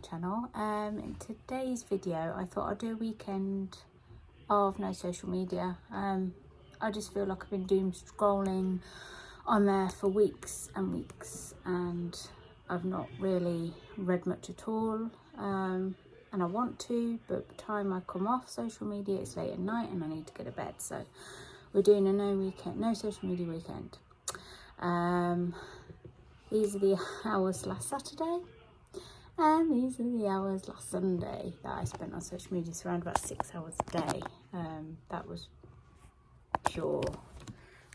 channel. In today's video I thought I'd do a weekend of no social media. I just feel like I've been doom scrolling on there for weeks and weeks and I've not really read much at all, and I want to, but by the time I come off social media it's late at night and I need to go to bed, so we're doing a no social media weekend. These are the hours last Saturday and these are the hours last Sunday that I spent on social media. It's around about 6 hours a day. That was pure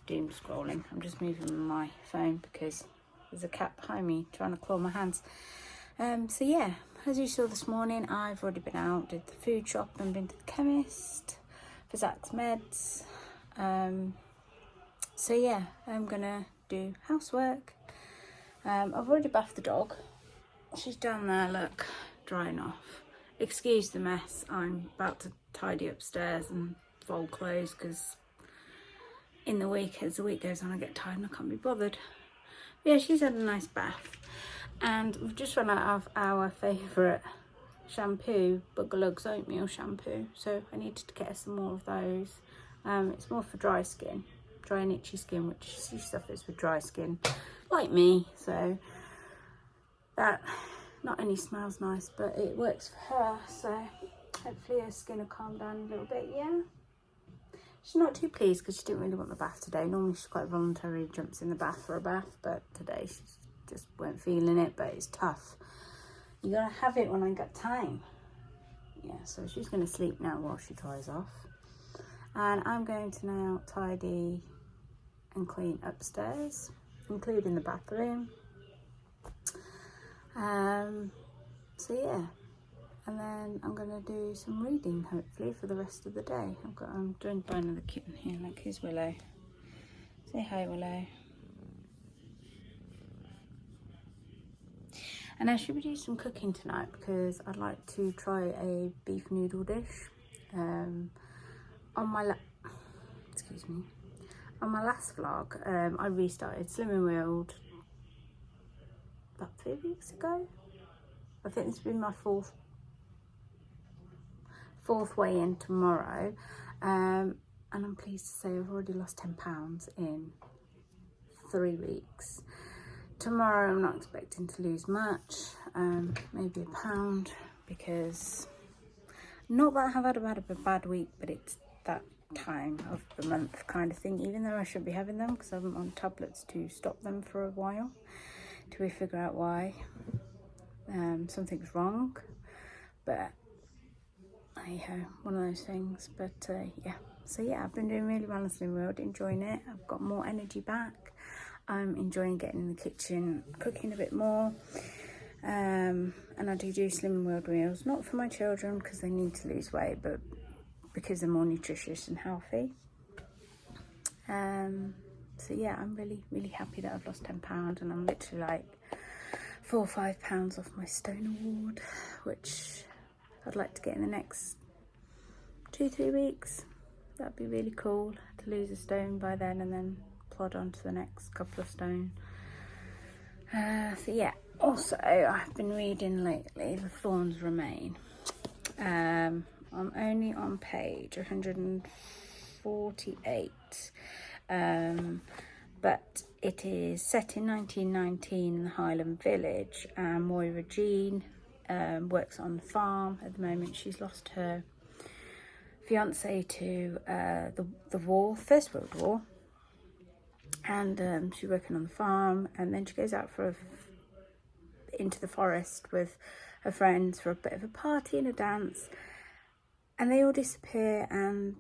doom scrolling. I'm just moving my phone because there's a cat behind me trying to claw my hands. So yeah, as you saw this morning, I've already been out, did the food shop and been to the chemist for Zach's meds. So yeah, I'm gonna do housework. I've already bathed the dog. She's down there, look, drying off. Excuse the mess. I'm about to tidy upstairs and fold clothes because in the week, as the week goes on, I get tired and I can't be bothered. But yeah, she's had a nice bath. And we've just run out of our favourite shampoo, Buggerlugs oatmeal shampoo. So I needed to get her some more of those. It's more for dry skin, dry and itchy skin, which she suffers with dry skin, like me. So that not only smells nice, but it works for her. So hopefully her skin will calm down a little bit, yeah. She's not too pleased because she didn't really want the bath today. Normally she's quite voluntary, jumps in the bath for a bath, but today she just weren't feeling it, but it's tough. You gotta have it when I got time. Yeah, so she's gonna sleep now while she dries off. And I'm going to now tidy and clean upstairs, including the bathroom. So yeah, and then I'm gonna do some reading hopefully for the rest of the day. I'm joined by another kitten here. Like, here's Willow. Say hi, Willow. And I should be doing some cooking tonight because I'd like to try a beef noodle dish. On my last vlog, I restarted Slim and Willed about 3 weeks ago. I think this will be my fourth weigh in tomorrow, and I'm pleased to say I've already lost 10 pounds in 3 weeks. Tomorrow I'm not expecting to lose much, maybe a pound, because not that I have had a bad week, but it's that time of the month kind of thing, even though I should be having them because I'm on tablets to stop them for a while till we figure out why. Something's wrong, but one of those things. But yeah, so yeah, I've been doing really well in Slim World, enjoying it. I've got more energy back. I'm enjoying getting in the kitchen, cooking a bit more, and I do Slim World meals, not for my children because they need to lose weight, but because they're more nutritious and healthy. So yeah, I'm really happy that I've lost 10 pounds and I'm literally like 4 or 5 pounds off my Stone Award, which I'd like to get in the next 2-3 weeks. That'd be really cool to lose a stone by then and then plod on to the next couple of stone. So yeah, also I've been reading lately The Thorns Remain. I'm only on page 148, but it is set in 1919 in the Highland Village, and Moira Jean works on the farm at the moment. She's lost her fiance to the war, First World War, and she's working on the farm, and then she goes out into the forest with her friends for a bit of a party and a dance, and they all disappear and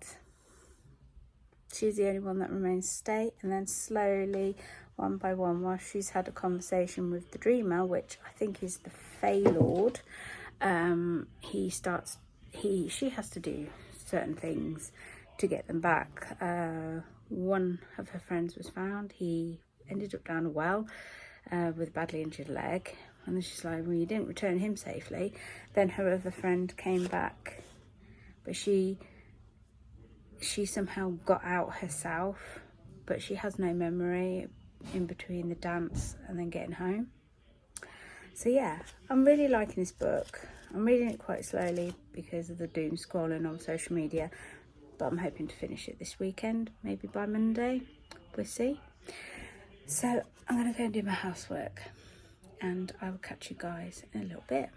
she's the only one that remains to stay. And then slowly, one by one, while she's had a conversation with the dreamer, which I think is the Fey Lord, she has to do certain things to get them back. One of her friends was found. He ended up down a well with a badly injured leg, and then she's like, well, you didn't return him safely. Then her other friend came back, but she somehow got out herself, but she has no memory in between the dance and then getting home. So yeah, I'm really liking this book. I'm reading it quite slowly because of the doom scrolling on social media, but I'm hoping to finish it this weekend, maybe by Monday. We'll see. So I'm going to go and do my housework, and I will catch you guys in a little bit.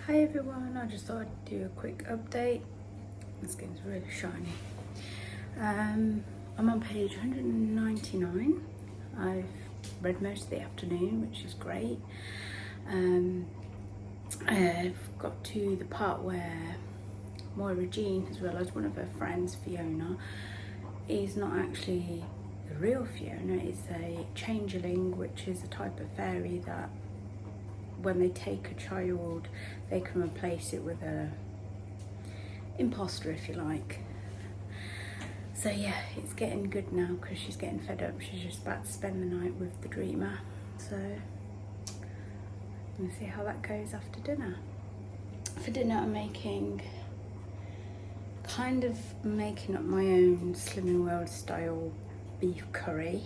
Hi everyone, I just thought I'd do a quick update. My skin's really shiny. I'm on page 199. I've read most of the afternoon, which is great. I've got to the part where Moira Jean has realised one of her friends, Fiona, is not actually the real Fiona. It's a changeling, which is a type of fairy that when they take a child, they can replace it with a imposter, if you like. So yeah, it's getting good now because she's getting fed up. She's just about to spend the night with the dreamer. So we'll see how that goes after dinner. For dinner, I'm making up my own Slimming World style beef curry.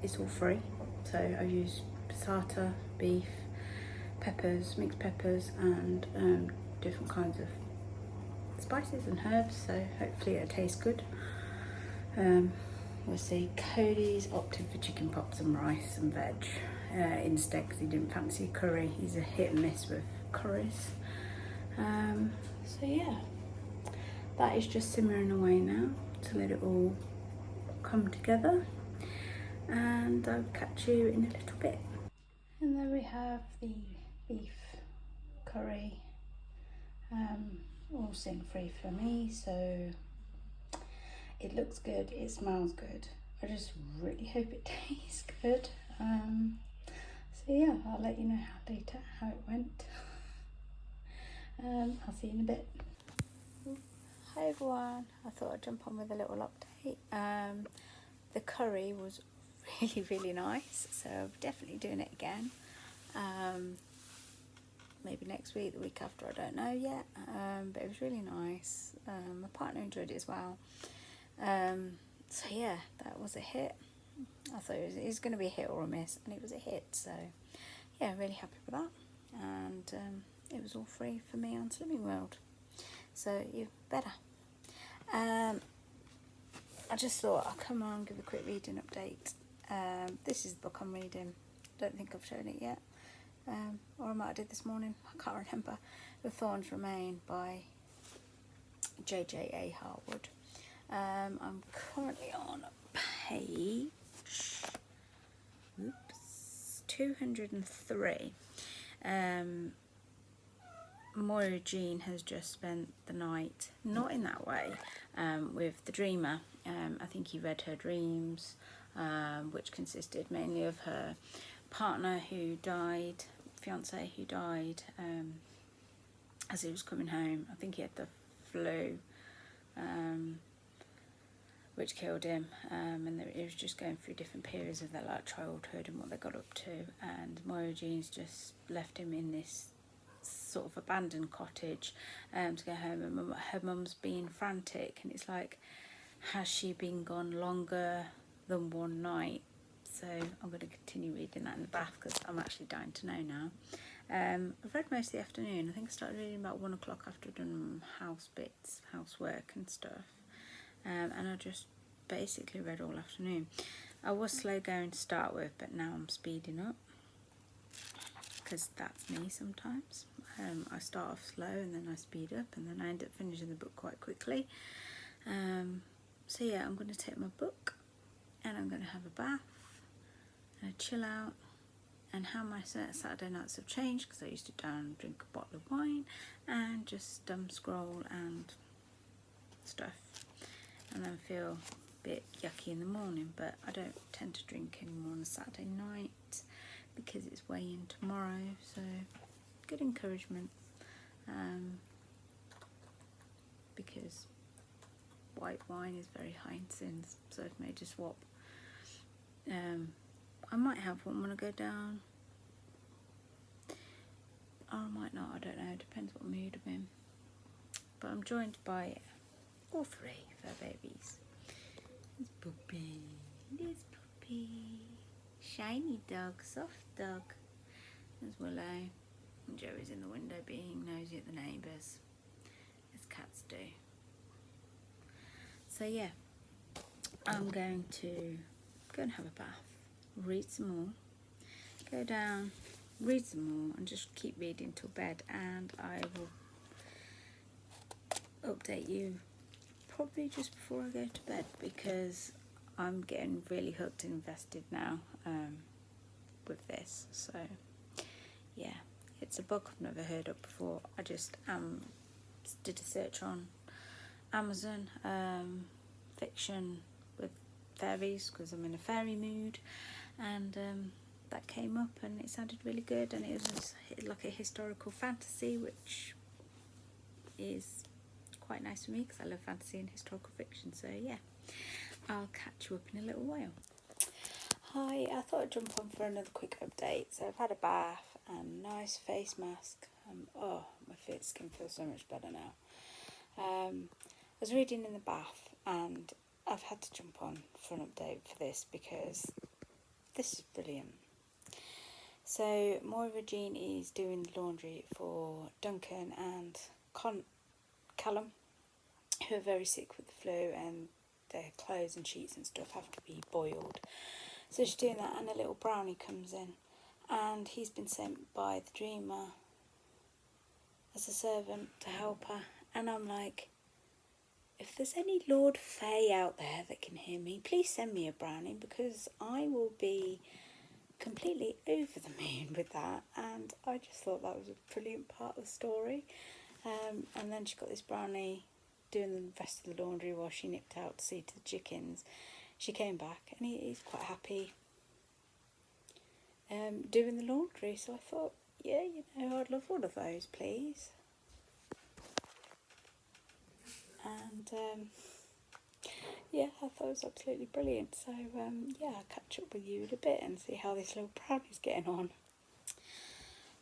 It's all free, so I use passata, beef, peppers, mixed peppers, and different kinds of spices and herbs, so hopefully it'll taste good. We'll see. Cody's opted for chicken pops and rice and veg instead because he didn't fancy curry. He's a hit and miss with curries. So yeah, that is just simmering away now to let it all come together, and I'll catch you in a little bit. And then we have the beef curry, all sin free for me, so it looks good, it smells good. I just really hope it tastes good. So yeah, I'll let you know later how it went. I'll see you in a bit. Hi everyone, I thought I'd jump on with a little update. The curry was really nice, so I'm definitely doing it again. Maybe next week, the week after, I don't know yet, but it was really nice. My partner enjoyed it as well. So yeah, that was a hit. I thought it was going to be a hit or a miss, and it was a hit, so yeah, really happy with that. And it was all free for me on Slimming World, so you better. I just thought I'll come on and give a quick reading update. This is the book I'm reading. Don't think I've shown it yet. or I might have did this morning, I can't remember. The Thorns Remain by J.J.A. Harwood. I'm currently on page 203. Moira Jean has just spent the night, not in that way, with the dreamer. I think he read her dreams, which consisted mainly of her partner who died, fiance who died as he was coming home. I think he had the flu, which killed him, and it was just going through different periods of their like childhood and what they got up to. And Moira Jean's just left him in this sort of abandoned cottage to go home, and her mum's being frantic, and it's like, has she been gone longer than one night? So I'm going to continue reading that in the bath because I'm actually dying to know now. I've read most of the afternoon. I think I started reading about 1 o'clock after I'd done house bits, housework and stuff, and I just basically read all afternoon. I was slow going to start with, but now I'm speeding up because that's me sometimes. I start off slow and then I speed up, and then I end up finishing the book quite quickly. So yeah, I'm going to take my book and I'm going to have a bath and a chill out, and how my Saturday nights have changed, because I used to down and drink a bottle of wine and just scroll and stuff, and then feel a bit yucky in the morning. But I don't tend to drink anymore on a Saturday night because it's weigh-in tomorrow, so good encouragement, because white wine is very high in sins, so I've made a swap. I might have one when I go down, or I might not, I don't know, depends what mood I'm in. But I'm joined by all 3 fur babies. There's Puppy, shiny dog, soft dog. There's Willow, and Joey's in the window being nosy at the neighbours, as cats do. So yeah, I'm going to go and have a bath, read some more, go down, read some more, and just keep reading till bed, and I will update you probably just before I go to bed, because I'm getting really hooked and invested now with this. So yeah, it's a book I've never heard of before. I just did a search on Amazon, fiction with fairies, because I'm in a fairy mood, and that came up and it sounded really good, and it was like a historical fantasy, which is quite nice for me because I love fantasy and historical fiction. So yeah, I'll catch you up in a little while. Hi, I thought I'd jump on for another quick update. So I've had a bath and a nice face mask. Oh, my skin feels so much better now. I was reading in the bath, and I've had to jump on for an update for this because this is brilliant. So Moira Jean is doing the laundry for Duncan and Callum, who are very sick with the flu, and their clothes and sheets and stuff have to be boiled. So she's doing that, and a little brownie comes in, and he's been sent by the dreamer as a servant to help her. And I'm like, if there's any Lord Fae out there that can hear me, please send me a brownie, because I will be completely over the moon with that. And I just thought that was a brilliant part of the story. And then she got this brownie doing the rest of the laundry while she nipped out to see to the chickens. She came back and he's quite happy doing the laundry. So I thought, yeah, you know, I'd love one of those, please. And yeah, I thought it was absolutely brilliant. So yeah, I'll catch up with you in a bit and see how this little brownie's getting on.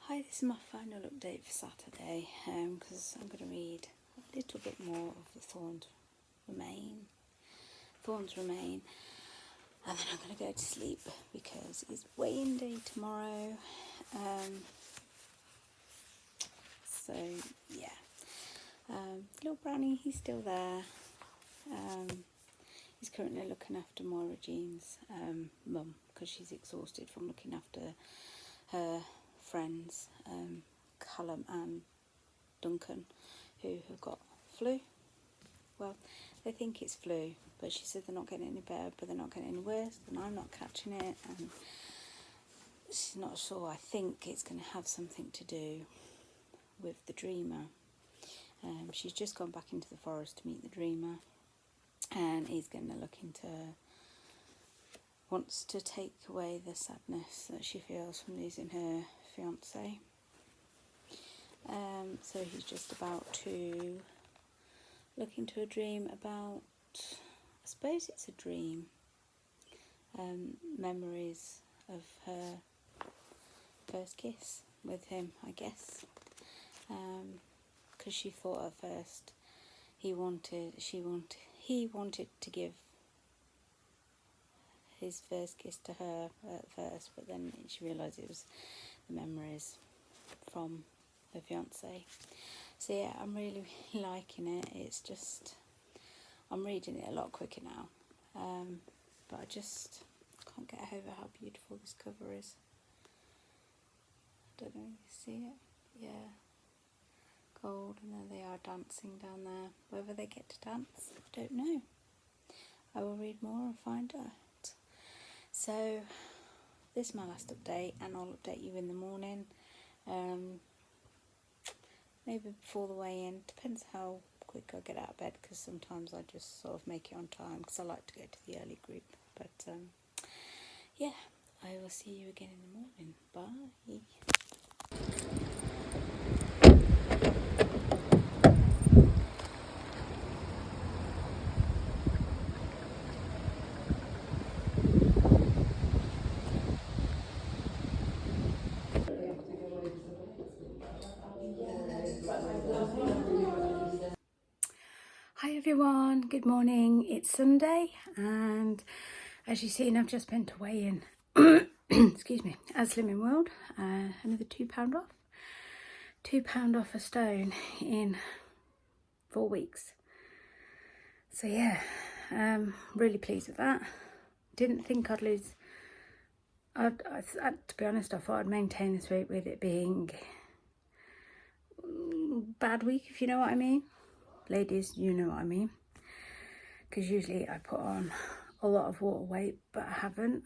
Hi, this is my final update for Saturday, because I'm going to read a little bit more of The Thorns Remain, and then I'm going to go to sleep because it's weigh-in day tomorrow. So yeah, little brownie, he's still there. He's currently looking after Moira Jean's mum, because she's exhausted from looking after her friends, Callum and Duncan, who have got flu. Well, they think it's flu, but she said they're not getting any better, but they're not getting any worse, and I'm not catching it, and she's not sure. I think it's going to have something to do with the dreamer. She's just gone back into the forest to meet the dreamer, and he's going to look into her. Wants to take away the sadness that she feels from losing her fiance. So he's just about to look into a dream about, I suppose it's a dream, memories of her first kiss with him, I guess. Because she thought at first he wanted to give his first kiss to her at first, but then she realised it was the memories from her fiance. So yeah, I'm really liking it. It's just, I'm reading it a lot quicker now, but I just can't get over how beautiful this cover is. I don't know if you see it. Yeah, gold, and there they are dancing down there. Whether they get to dance, I don't know. I will read more and find out. So this is my last update, and I'll update you in the morning, maybe before the weigh-in. Depends how quick I get out of bed, because sometimes I just sort of make it on time because I like to go to the early group. But yeah, I will see you again in the morning. Bye. Hi everyone, good morning. It's Sunday, and as you've seen, I've just been to weigh in excuse me, at Slimming World. Another £2 off. £2 off a stone in 4 weeks. So yeah, really pleased with that. Didn't think I'd lose. To be honest, I thought I'd maintain this weight with it being bad week, if you know what I mean. Ladies, you know what I mean. Because usually I put on a lot of water weight, but I haven't.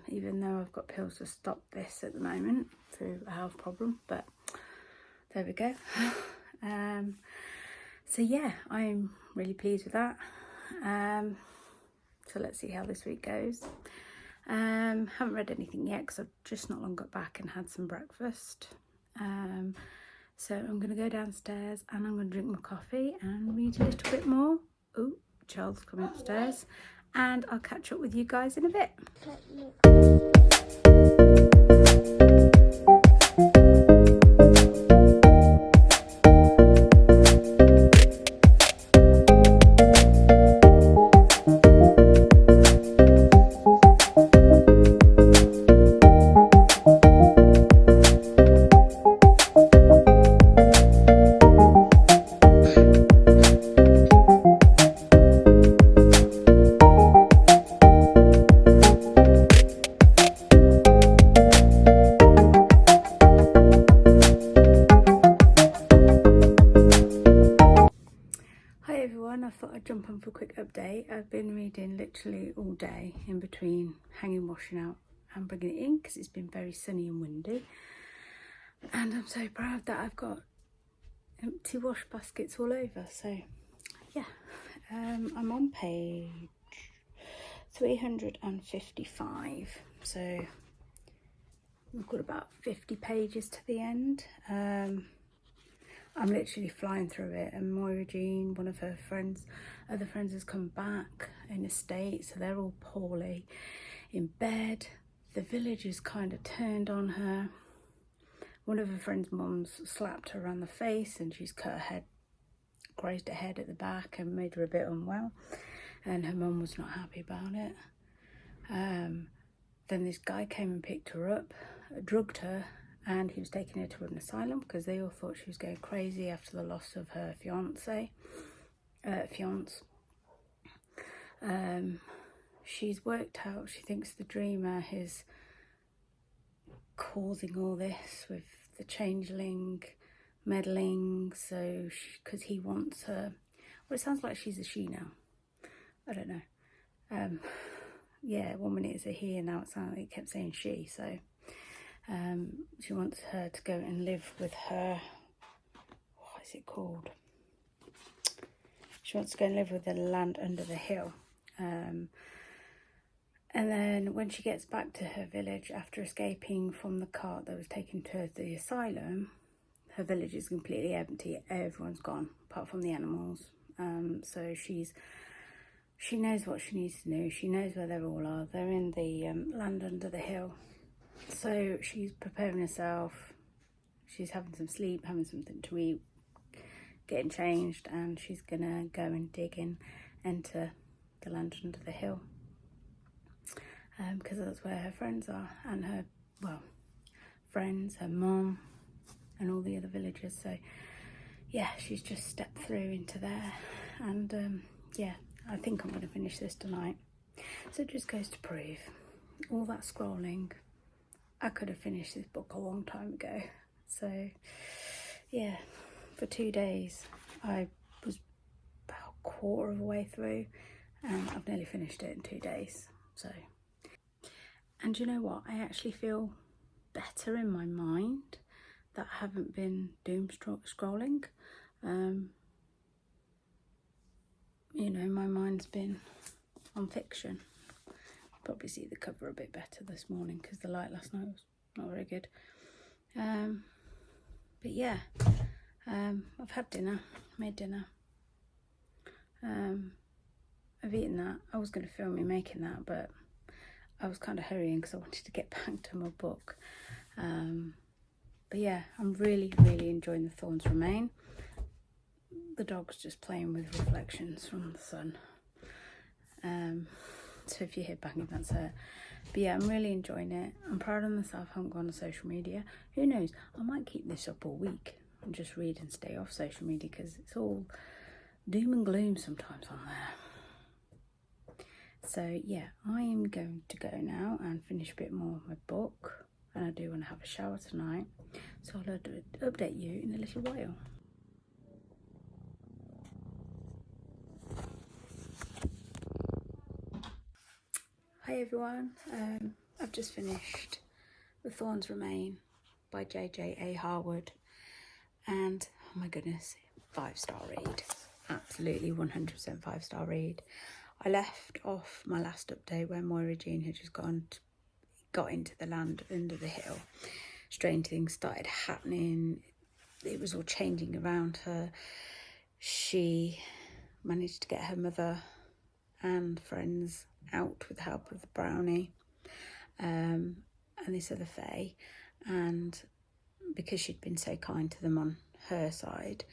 Even though I've got pills to stop this at the moment through a health problem, but there we go. So yeah, I'm really pleased with that. So let's see how this week goes. Haven't read anything yet because I've just not long got back and had some breakfast. So I'm going to go downstairs and I'm going to drink my coffee and read a little bit more. Oh, Charles coming upstairs, and I'll catch up with you guys in a bit. I thought I'd jump on for a quick update. I've been reading literally all day in between hanging washing out and bringing it in because it's been very sunny and windy, and I'm so proud that I've got empty wash baskets all over. So yeah, I'm on page 355, so we've got about 50 pages to the end. I'm literally flying through it, and Moira Jean, one of her other friends has come back in a state, so they're all poorly in bed. The village is kind of turned on her. One of her friend's mums slapped her around the face, and she's cut her head, grazed her head at the back and made her a bit unwell, and her mum was not happy about it. Then this guy came and picked her up, drugged her, and he was taking her to an asylum because they all thought she was going crazy after the loss of her fiance. She's worked out, she thinks the dreamer is causing all this with the changeling meddling. So because he wants her, well, it sounds like she's a she now. I don't know. Yeah, 1 minute it's a he and now it sounded like it kept saying she. So she wants her to go and live with her. What is it called? She wants to go and live with the land under the hill. And then when she gets back to her village after escaping from the cart that was taken to her to the asylum, her village is completely empty. Everyone's gone apart from the animals. So she knows what she needs to know. She knows where they all are. They're in the land under the hill. So she's preparing herself. She's having some sleep, having something to eat, getting changed, and she's gonna go and dig in, enter the land under the hill. Because that's where her friends are, and her, well, friends, her mum, and all the other villagers. So yeah, she's just stepped through into there, and yeah, I think I'm going to finish this tonight. So it just goes to prove all that scrolling, I could have finished this book a long time ago. So yeah, for 2 days I was about a quarter of the way through, and I've nearly finished it in 2 days. So, and you know what, I actually feel better in my mind that I haven't been doom scrolling. You know, my mind's been on fiction. Probably see the cover a bit better this morning because the light last night was not very good. But yeah, I've had dinner, made dinner. I've eaten that. I was going to film me making that, but I was kind of hurrying because I wanted to get back to my book. But yeah, I'm really enjoying The Thorns Remain. The dog's just playing with reflections from the sun. So if you hear banging, that's her. But yeah, I'm really enjoying it. I'm proud of myself. I haven't gone on social media. Who knows? I might keep this up all week and just read and stay off social media because it's all doom and gloom sometimes on there. So yeah, I am going to go now and finish a bit more of my book. And I do want to have a shower tonight. So I'll update you in a little while. Hi everyone, I've just finished The Thorns Remain by J.J.A. Harwood, and oh my goodness, 5-star read, absolutely 100% 5-star read. I left off my last update when Moira Jean had just got into the land under the hill. Strange things started happening, it was all changing around her. She managed to get her mother and friends out with the help of the brownie and this other fae, and because she'd been so kind to them on her side,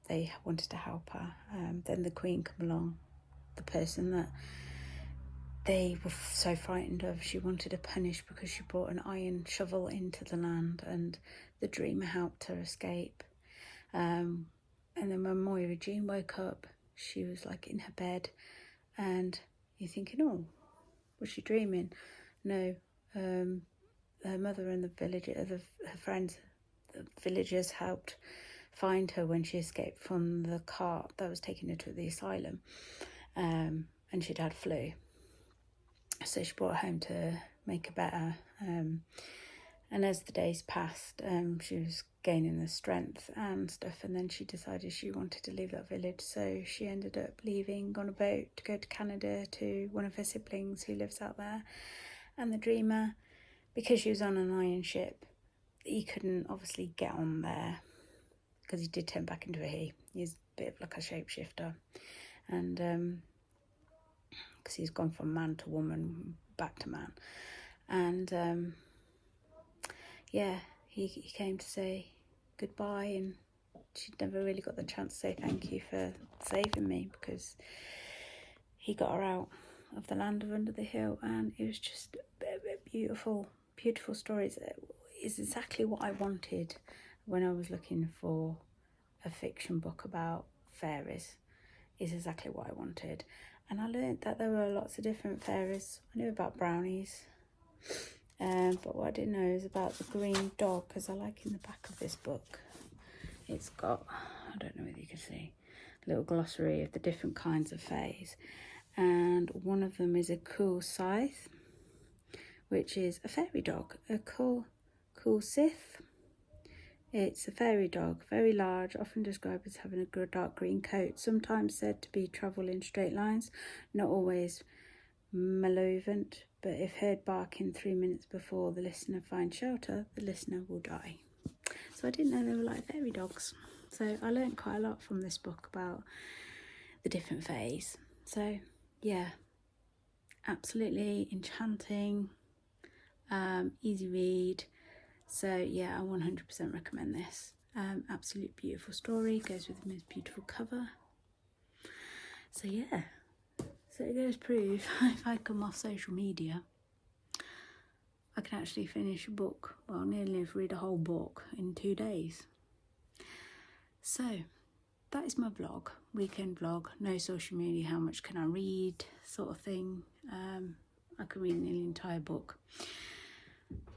they wanted to help her. Then the queen come along, the person that they were so frightened of, she wanted to punish because she brought an iron shovel into the land, and the dreamer helped her escape. And then when Moira Jean woke up, she was like in her bed, and you're thinking, oh, was she dreaming? No, her mother and her friends, the villagers, helped find her when she escaped from the cart that was taking her to the asylum, and she'd had flu. So she brought her home to make her better. And as the days passed, she was gaining the strength and stuff, and then she decided she wanted to leave that village, so she ended up leaving on a boat to go to Canada to one of her siblings who lives out there. And the dreamer, because she was on an iron ship, he couldn't obviously get on there because he did turn back into a he. He's a bit of like a shapeshifter, and because he's gone from man to woman, back to man, and yeah, he came to say goodbye, and she'd never really got the chance to say thank you for saving me, because he got her out of the land of under the hill, and it was just a beautiful story. It's exactly what I wanted when I was looking for a fiction book about fairies. Is exactly what I wanted. And I learned that there were lots of different fairies. I knew about brownies, but but what I didn't know is about the green dog, because I like in the back of this book, it's got, I don't know whether you can see, a little glossary of the different kinds of fays. And one of them is a cool scythe, which is a fairy dog, a cool scythe. It's a fairy dog, very large, often described as having a dark green coat, sometimes said to be travel in straight lines, not always malevolent, but if heard barking 3 minutes before the listener finds shelter, the listener will die. So I didn't know they were like fairy dogs. So I learned quite a lot from this book about the different fays. So yeah, absolutely enchanting, easy read. So yeah, I 100% recommend this. Absolute beautiful story, goes with the most beautiful cover. So yeah, so it goes prove if I come off social media, I can actually finish a book, well, nearly read a whole book in 2 days. So that is my vlog, weekend vlog, no social media, how much can I read sort of thing. I can read nearly an entire book.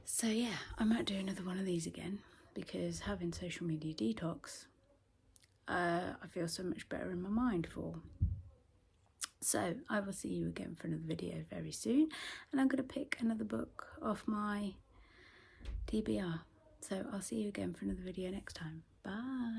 So yeah, I might do another one of these again, because having social media detox, I feel so much better in my mind for. So I will see you again for another video very soon, and I'm going to pick another book off my TBR. So I'll see you again for another video next time. Bye.